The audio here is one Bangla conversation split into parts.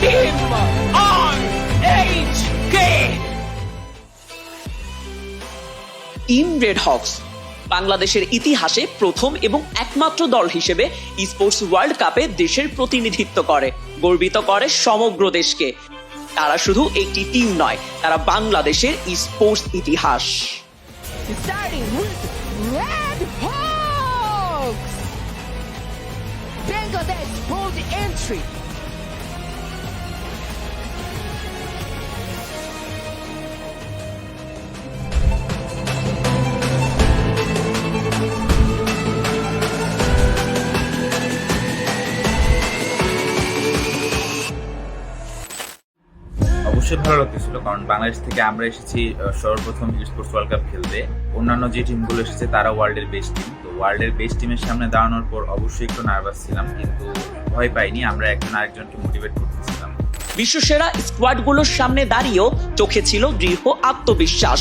Team RHK। Team red Hawks বাংলাদেশের ইতিহাসে প্রথম এবং একমাত্র দল হিসেবে স্পোর্টস ওয়ার্ল্ড কাপে দেশের প্রতিনিধিত্ব করে, গর্বিত করে সমগ্র দেশকে। তারা শুধু একটি টিম নয়, তারা বাংলাদেশের স্পোর্টস ইতিহাস। Starting with Red Hawks. Bangladesh bold entry. অবশ্যই ভালো লাগতেছিল, কারণ বাংলাদেশ থেকে আমরা এসেছি সর্বপ্রথম স্পোর্টস ওয়ার্ল্ড কাপ খেলতে। অন্যান্য যে টিমগুলো এসেছে তারা ওয়ার্ল্ডের বেস্ট টিম, তো ওয়ার্ল্ডের বেস্ট টিমের সামনে দাঁড়ানোর পর অবশ্যই একটু নার্ভাস ছিলাম, কিন্তু ভয় পাইনি। আমরা একজন আরেকজনকে মোটিভেট করতেছিলাম। বিশ্বসেরা স্কোয়াডগুলোর সামনে দাঁড়িয়েও চোখে ছিল দৃঢ় আত্মবিশ্বাস।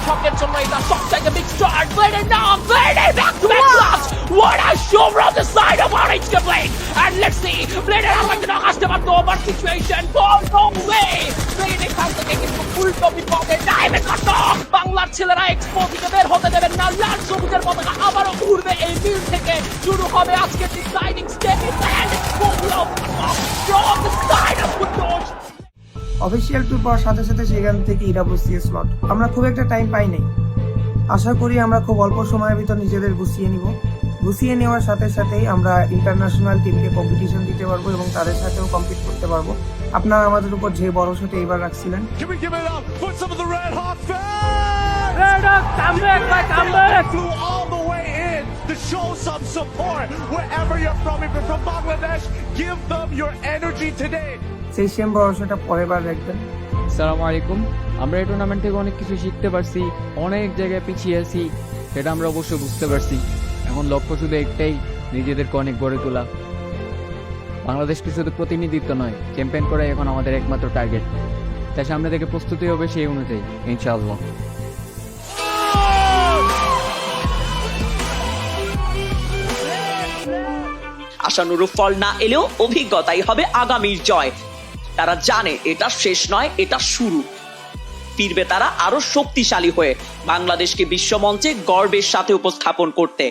হকের জন্য এটা সবথেকে big start. Blade now, Blade back to back shots. What a show from the side of RHK Blade. And let's see, Blade আমার জন্য আসতে পারতো over situation. No way. Blade এখান থেকে কিন্তু উল্টো বিপদে ডাইভের কত। বাংলার ছেলেরা এক্সপো থেকে বের হতে দেবেন না। লাল সবুজের পতাকা আবারও উড়বে এই মিল থেকে। শুরু হবে আজকের deciding step. And from the side of Kutosh. Official tour পাওয়ার সাথে সাথে সেখান থেকে ইরাবসিএ স্লট। আমরা খুব একটা টাইম পাই নাই, আশা করি আমরা খুব অল্প সময়ের ভিতর নিজেদের গুছিয়ে নিব। গুছিয়ে নেওয়ার সাথে সাথেই আমরা ইন্টারন্যাশনাল টিমকে কম্পিটিশন দিতে পারবো এবং তাদের সাথেও কম্পিট করতে পারবো। আপনারা আমাদের উপর যে ভরসাটা এবার রাখছিলেন। Can we give it up for some of the Red Hawk fans? Red Hawk, come back. Flew all the way in to show some support wherever you're from. If you're from Bangladesh, give them your energy today. সেই সেম ভরসাটা পরের বার রাখবেন। আসসালামু আলাইকুম। আমরা এই টুর্নামেন্ট থেকে অনেক কিছু শিখতে পারছি, অনেক জায়গায় পিছিয়ে আছি সেটা আমরা অবশ্যই বুঝতে পারছি। এখন লক্ষ্য শুধু একটাই, নিজেদেরকে অনেক গড়ে তোলা। বাংলাদেশকে শুধু প্রতিনিধিত্ব নয়, চ্যাম্পিয়ন করাই এখন আমাদের একমাত্র টার্গেট। তাই সামনে থেকে প্রস্তুতি হবে সেই অনুযায়ী, ইনশাআল্লাহ। আশানুরূপ ফল না এলেও অভিজ্ঞতাই হবে আগামীর জয়। তারা জানে এটা শেষ নয়, এটা শুরু। ফিরবে তারা আরো শক্তিশালী হয়ে, বাংলাদেশকে বিশ্বমঞ্চে গর্বের সাথে উপস্থাপন করতে।